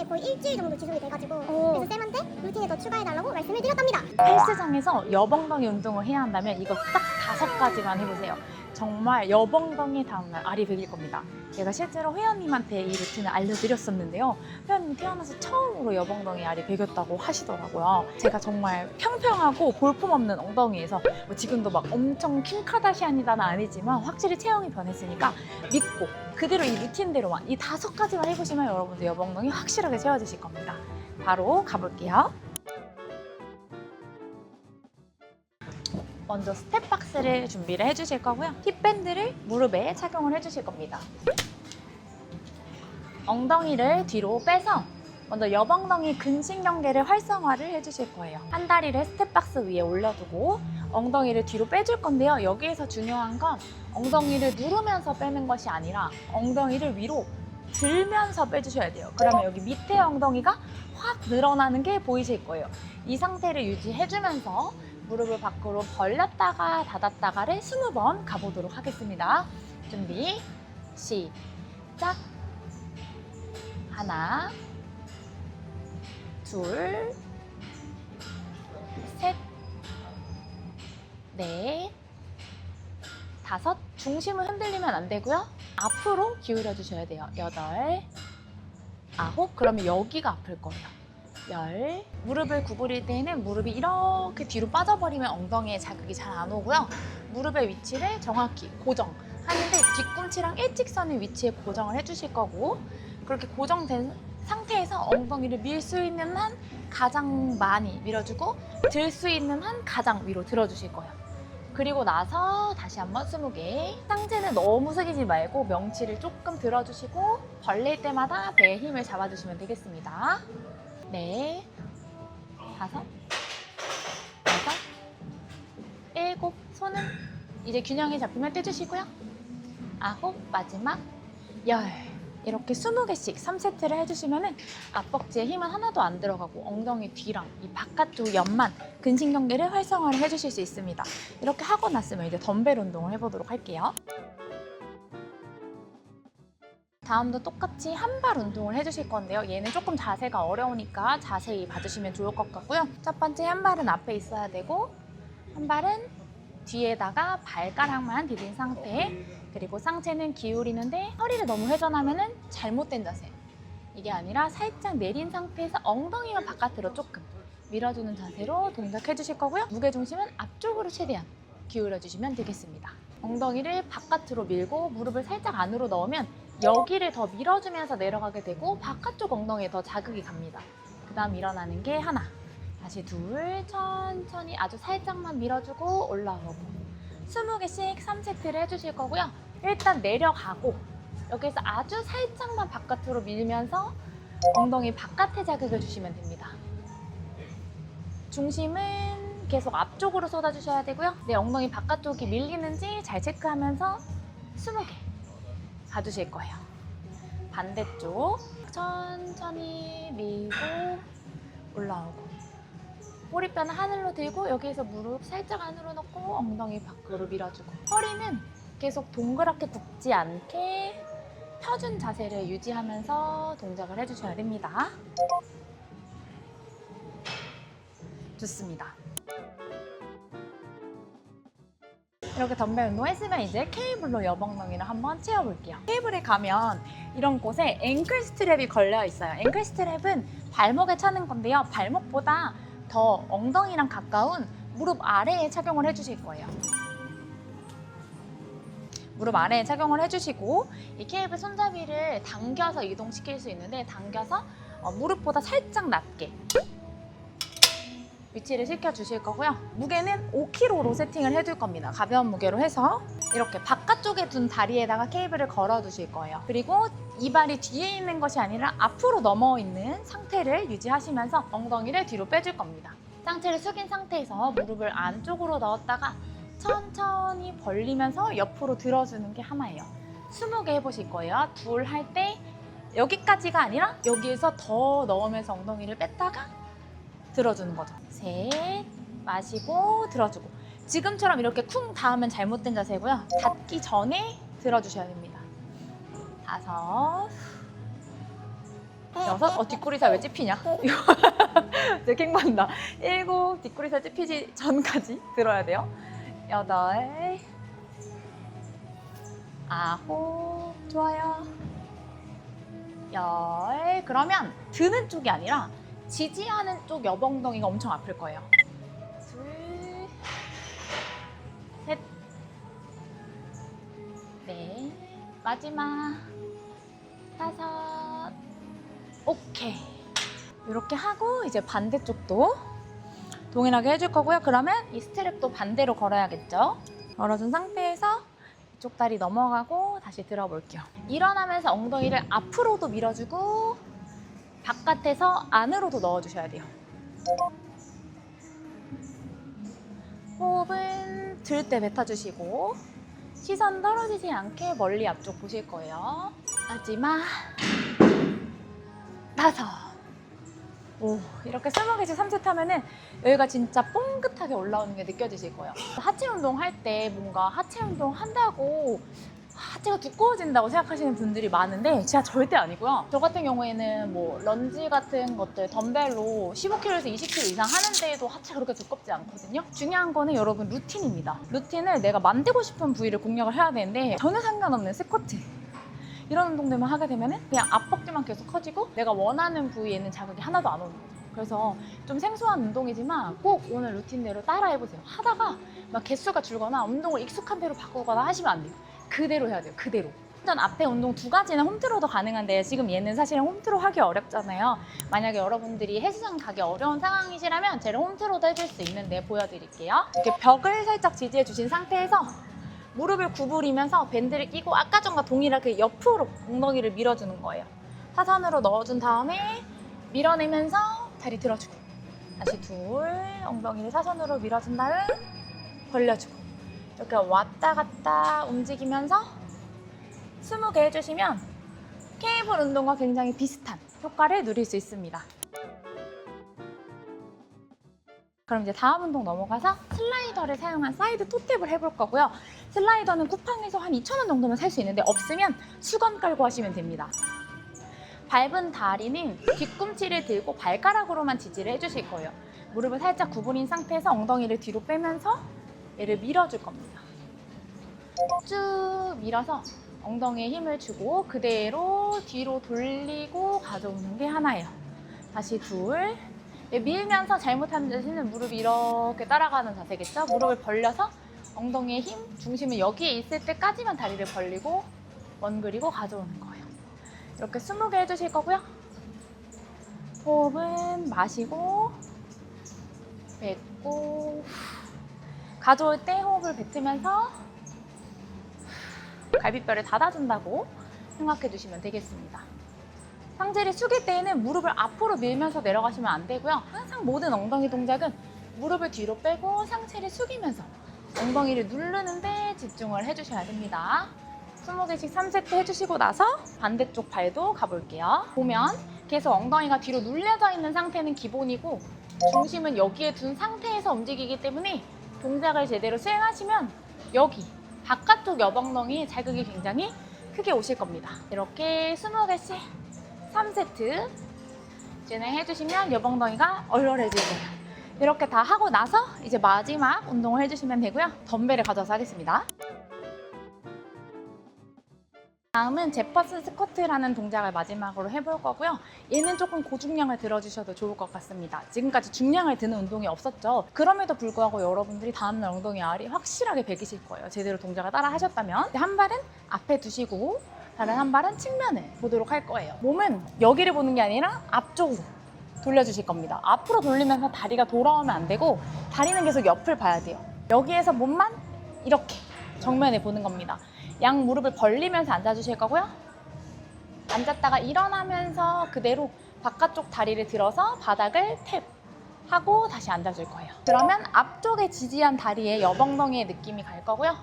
거의 일주일 정도 지속이 돼가지고 그래서 쌤한테 루틴에 더 추가해달라고 말씀을 드렸답니다. 헬스장에서 여벙덩이 운동을 해야 한다면 이거 딱 5가지만 해보세요. 정말 여벙덩이 다음날 알이 베길 겁니다. 제가 실제로 회원님한테 이 루틴을 알려드렸었는데요. 회원님이 태어나서 처음으로 여벙덩이 알이 베겼다고 하시더라고요. 제가 정말 평평하고 볼품없는 엉덩이에서 뭐 지금도 막 엄청 킴카다시안이다는 아니지만 확실히 체형이 변했으니까 믿고 그대로 이 루틴대로만 이 5가지만 해보시면 여러분들 여벙덩이 확실하게 채워지실 겁니다. 바로 가볼게요. 먼저 스텝박스를 준비를 해주실 거고요. 힙밴드를 무릎에 착용을 해주실 겁니다. 엉덩이를 뒤로 빼서 먼저 여벙덩이 근신경계를 활성화를 해주실 거예요. 한 다리를 스텝박스 위에 올려두고 엉덩이를 뒤로 빼줄 건데요. 여기에서 중요한 건 엉덩이를 누르면서 빼는 것이 아니라 엉덩이를 위로 들면서 빼주셔야 돼요. 그러면 여기 밑에 엉덩이가 확 늘어나는 게 보이실 거예요. 이 상태를 유지해주면서 무릎을 밖으로 벌렸다가 닫았다가를 20번 가보도록 하겠습니다. 준비, 시작! 하나, 둘, 셋, 넷, 다섯. 중심을 흔들리면 안 되고요. 앞으로 기울여 주셔야 돼요. 여덟, 아홉. 그러면 여기가 아플 거예요. 열. 무릎을 구부릴 때는 무릎이 이렇게 뒤로 빠져버리면 엉덩이에 자극이 잘 안 오고요. 무릎의 위치를 정확히 고정하는데 뒤꿈치랑 일직선의 위치에 고정을 해주실 거고, 그렇게 고정된 상태에서 엉덩이를 밀 수 있는 한 가장 많이 밀어주고 들 수 있는 한 가장 위로 들어주실 거예요. 그리고 나서 다시 한번 20개. 상체는 너무 숙이지 말고 명치를 조금 들어주시고 벌릴 때마다 배에 힘을 잡아주시면 되겠습니다. 네, 다섯, 여섯, 일곱. 손은 이제 균형이 잡히면 떼주시고요. 아홉, 마지막 열. 이렇게 20개씩 3세트를 해주시면은 앞벅지에 힘은 하나도 안 들어가고 엉덩이 뒤랑 이 바깥쪽 옆만 근신경계를 활성화를 해주실 수 있습니다. 이렇게 하고 났으면 이제 덤벨 운동을 해보도록 할게요. 다음도 똑같이 한 발 운동을 해주실 건데요. 얘는 조금 자세가 어려우니까 자세히 봐주시면 좋을 것 같고요. 첫 번째 한 발은 앞에 있어야 되고 한 발은 뒤에다가 발가락만 디딘 상태. 그리고 상체는 기울이는데 허리를 너무 회전하면 잘못된 자세. 이게 아니라 살짝 내린 상태에서 엉덩이만 바깥으로 조금 밀어주는 자세로 동작해 주실 거고요. 무게중심은 앞쪽으로 최대한 기울여 주시면 되겠습니다. 엉덩이를 바깥으로 밀고 무릎을 살짝 안으로 넣으면 여기를 더 밀어주면서 내려가게 되고 바깥쪽 엉덩이에 더 자극이 갑니다. 그 다음 일어나는 게 하나, 다시 둘, 천천히 아주 살짝만 밀어주고 올라오고 20개씩 3세트를 해주실 거고요. 일단 내려가고 여기서 아주 살짝만 바깥으로 밀면서 엉덩이 바깥에 자극을 주시면 됩니다. 중심은 계속 앞쪽으로 쏟아주셔야 되고요. 내 엉덩이 바깥쪽이 밀리는지 잘 체크하면서 20개 가주실 거예요. 반대쪽 천천히 밀고 올라오고 꼬리뼈는 하늘로 들고 여기에서 무릎 살짝 안으로 넣고 엉덩이 밖으로 밀어주고 허리는 계속 동그랗게 굽지 않게 펴준 자세를 유지하면서 동작을 해주셔야 됩니다. 좋습니다. 이렇게 덤벨 운동했으면 이제 케이블로 여벙덩이를 한번 채워볼게요. 케이블에 가면 이런 곳에 앵클 스트랩이 걸려 있어요. 앵클 스트랩은 발목에 차는 건데요. 발목보다 더 엉덩이랑 가까운 무릎 아래에 착용을 해주실 거예요. 무릎 아래에 착용을 해주시고 이 케이블 손잡이를 당겨서 이동시킬 수 있는데 당겨서 무릎보다 살짝 낮게 위치를 시켜주실 거고요. 무게는 5kg로 세팅을 해줄 겁니다. 가벼운 무게로 해서 이렇게 바깥쪽에 둔 다리에다가 케이블을 걸어두실 거예요. 그리고 이 발이 뒤에 있는 것이 아니라 앞으로 넘어 있는 상태를 유지하시면서 엉덩이를 뒤로 빼줄 겁니다. 상체를 숙인 상태에서 무릎을 안쪽으로 넣었다가 천천히 벌리면서 옆으로 들어주는 게 하나예요. 20개 해보실 거예요. 둘 할 때 여기까지가 아니라 여기에서 더 넣으면서 엉덩이를 뺐다가 들어주는 거죠. 셋, 마시고 들어주고 지금처럼 이렇게 쿵 닿으면 잘못된 자세고요. 닿기 전에 들어주셔야 됩니다. 다섯, 6, 뒷구리살 왜 찝히냐? 이거 이제 킹받는다. 7, 뒷구리살 찝히지 전까지 들어야 돼요. 8, 9, 좋아요. 10. 그러면 드는 쪽이 아니라 지지하는 쪽 여봉덩이가 엄청 아플 거예요. 2, 3, 4, 마지막 5. 오케이. 이렇게 하고 이제 반대쪽도 동일하게 해줄 거고요. 그러면 이 스트랩도 반대로 걸어야겠죠. 걸어준 상태에서 이쪽 다리 넘어가고 다시 들어볼게요. 일어나면서 엉덩이를 앞으로도 밀어주고 바깥에서 안으로도 넣어주셔야 돼요. 호흡은 들 때 뱉어주시고 시선 떨어지지 않게 멀리 앞쪽 보실 거예요. 마지막 5. 오, 이렇게 20개씩 3세트 하면은 여기가 진짜 뽕긋하게 올라오는 게 느껴지실 거예요. 하체 운동 할 때 뭔가 하체 운동 한다고 하체가 두꺼워진다고 생각하시는 분들이 많은데 진짜 절대 아니고요. 저 같은 경우에는 뭐 런지 같은 것들 덤벨로 15kg에서 20kg 이상 하는데도 하체가 그렇게 두껍지 않거든요. 중요한 거는 여러분 루틴입니다. 루틴을 내가 만들고 싶은 부위를 공략을 해야 되는데 전혀 상관없는 스쿼트 이런 운동들만 하게 되면 그냥 앞어깨만 계속 커지고 내가 원하는 부위에는 자극이 하나도 안 오는 거죠. 그래서 좀 생소한 운동이지만 꼭 오늘 루틴대로 따라해보세요. 하다가 막 개수가 줄거나 운동을 익숙한 대로 바꾸거나 하시면 안 돼요. 그대로 해야 돼요. 그대로. 일단 앞에 운동 2가지는 홈트로도 가능한데 지금 얘는 사실은 홈트로 하기 어렵잖아요. 만약에 여러분들이 헬스장 가기 어려운 상황이시라면 제가 홈트로도 해줄 수 있는데 보여드릴게요. 이렇게 벽을 살짝 지지해 주신 상태에서 무릎을 구부리면서 밴드를 끼고 아까 전과 동일하게 옆으로 엉덩이를 밀어주는 거예요. 사선으로 넣어준 다음에 밀어내면서 다리 들어주고 다시 엉덩이를 사선으로 밀어준 다음 벌려주고 이렇게 왔다 갔다 움직이면서 20개 해주시면 케이블 운동과 굉장히 비슷한 효과를 누릴 수 있습니다. 그럼 이제 다음 운동 넘어가서 슬라이더를 사용한 사이드 토탭을 해볼 거고요. 슬라이더는 쿠팡에서 한 2,000원 정도면 살 수 있는데 없으면 수건 깔고 하시면 됩니다. 밟은 다리는 뒤꿈치를 들고 발가락으로만 지지를 해주실 거예요. 무릎을 살짝 구부린 상태에서 엉덩이를 뒤로 빼면서 얘를 밀어줄 겁니다. 쭉 밀어서 엉덩이에 힘을 주고 그대로 뒤로 돌리고 가져오는 게 하나예요. 다시 밀면서 잘못하는 자세는 무릎이 이렇게 따라가는 자세겠죠? 무릎을 벌려서 엉덩이의 힘, 중심은 여기에 있을 때까지만 다리를 벌리고 원그리고 가져오는 거예요. 이렇게 20개 해주실 거고요. 호흡은 마시고 뱉고 가져올 때 호흡을 뱉으면서 갈비뼈를 닫아준다고 생각해 주시면 되겠습니다. 상체를 숙일 때에는 무릎을 앞으로 밀면서 내려가시면 안 되고요. 항상 모든 엉덩이 동작은 무릎을 뒤로 빼고 상체를 숙이면서 엉덩이를 누르는 데 집중을 해주셔야 됩니다. 20개씩 3세트 해주시고 나서 반대쪽 발도 가볼게요. 보면 계속 엉덩이가 뒤로 눌려져 있는 상태는 기본이고 중심은 여기에 둔 상태에서 움직이기 때문에 동작을 제대로 수행하시면 여기 바깥쪽 옆엉덩이에 자극이 굉장히 크게 오실 겁니다. 이렇게 20개씩 3세트 진행해주시면 옆엉덩이가 얼얼해질 거예요. 이렇게 다 하고 나서 이제 마지막 운동을 해주시면 되고요. 덤벨을 가져와서 하겠습니다. 다음은 제퍼슨 스쿼트라는 동작을 마지막으로 해볼 거고요. 얘는 조금 고중량을 들어주셔도 좋을 것 같습니다. 지금까지 중량을 드는 운동이 없었죠. 그럼에도 불구하고 여러분들이 다음날 엉덩이 알이 확실하게 배기실 거예요. 제대로 동작을 따라 하셨다면. 한 발은 앞에 두시고 다른 한 발은 측면을 보도록 할 거예요. 몸은 여기를 보는 게 아니라 앞쪽으로 돌려주실 겁니다. 앞으로 돌리면서 다리가 돌아오면 안 되고 다리는 계속 옆을 봐야 돼요. 여기에서 몸만 이렇게 정면에 보는 겁니다. 양 무릎을 벌리면서 앉아주실 거고요. 앉았다가 일어나면서 그대로 바깥쪽 다리를 들어서 바닥을 탭하고 다시 앉아줄 거예요. 그러면 앞쪽에 지지한 다리에 옆엉덩이의 느낌이 갈 거고요.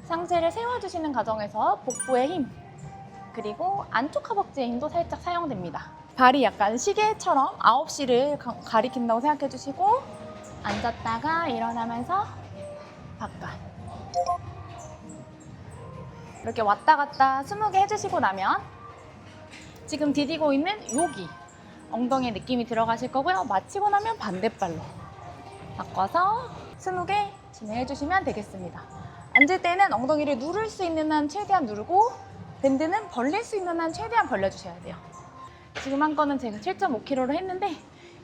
상체를 세워주시는 과정에서 복부의 힘 그리고 안쪽 허벅지의 힘도 살짝 사용됩니다. 발이 약간 시계처럼 9시를 가리킨다고 생각해 주시고 앉았다가 일어나면서 바깥 이렇게 왔다 갔다 20개 해주시고 나면 지금 디디고 있는 여기 엉덩이에 느낌이 들어가실 거고요. 마치고 나면 반대발로 바꿔서 20개 진행해 주시면 되겠습니다. 앉을 때는 엉덩이를 누를 수 있는 한 최대한 누르고 밴드는 벌릴 수 있는 한 최대한 벌려주셔야 돼요. 지금 한 거는 제가 7.5kg로 했는데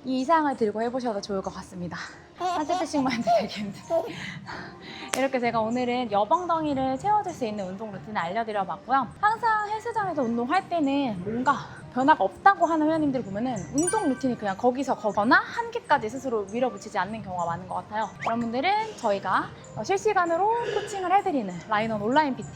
이 이상을 들고 해보셔도 좋을 것 같습니다. 한 세트씩만 해도 되겠는데. 이렇게 제가 오늘은 옆엉덩이를 채워줄 수 있는 운동 루틴을 알려드려 봤고요. 항상 헬스장에서 운동할 때는 뭔가 변화가 없다고 하는 회원님들 보면은 운동 루틴이 그냥 거기서 거거나 한계까지 스스로 밀어붙이지 않는 경우가 많은 것 같아요. 여러분들은 저희가 실시간으로 코칭을 해드리는 라인원 온라인 PT,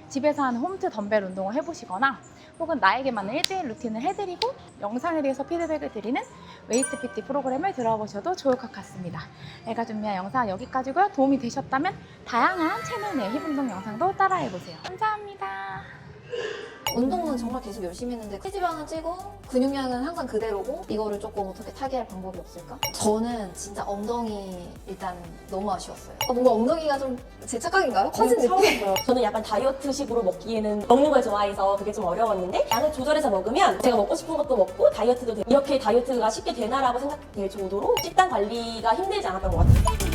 집에서 하는 홈트 덤벨 운동을 해보시거나 혹은 나에게 맞는 1대1 루틴을 해드리고 영상에 대해서 피드백을 드리는 웨이트 PT 프로그램을 들어보셔도 좋을 것 같습니다. 제가 준비한 영상 여기까지고요. 도움이 되셨다면 다양한 채널 내 힙 운동 영상도 따라해보세요. 감사합니다. 운동은 정말 계속 열심히 했는데 체지방은 찌고 근육량은 항상 그대로고 이거를 조금 어떻게 타개할 방법이 없을까? 저는 진짜 엉덩이 일단 너무 아쉬웠어요. 뭔가 엉덩이가 좀 제 착각인가요? 커진 느낌? 저는 약간 다이어트식으로 먹기에는 먹는 걸 좋아해서 그게 좀 어려웠는데 양을 조절해서 먹으면 제가 먹고 싶은 것도 먹고 다이어트도 되고 이렇게 다이어트가 쉽게 되나라고 생각될 정도로 식단 관리가 힘들지 않았던 것 같아요.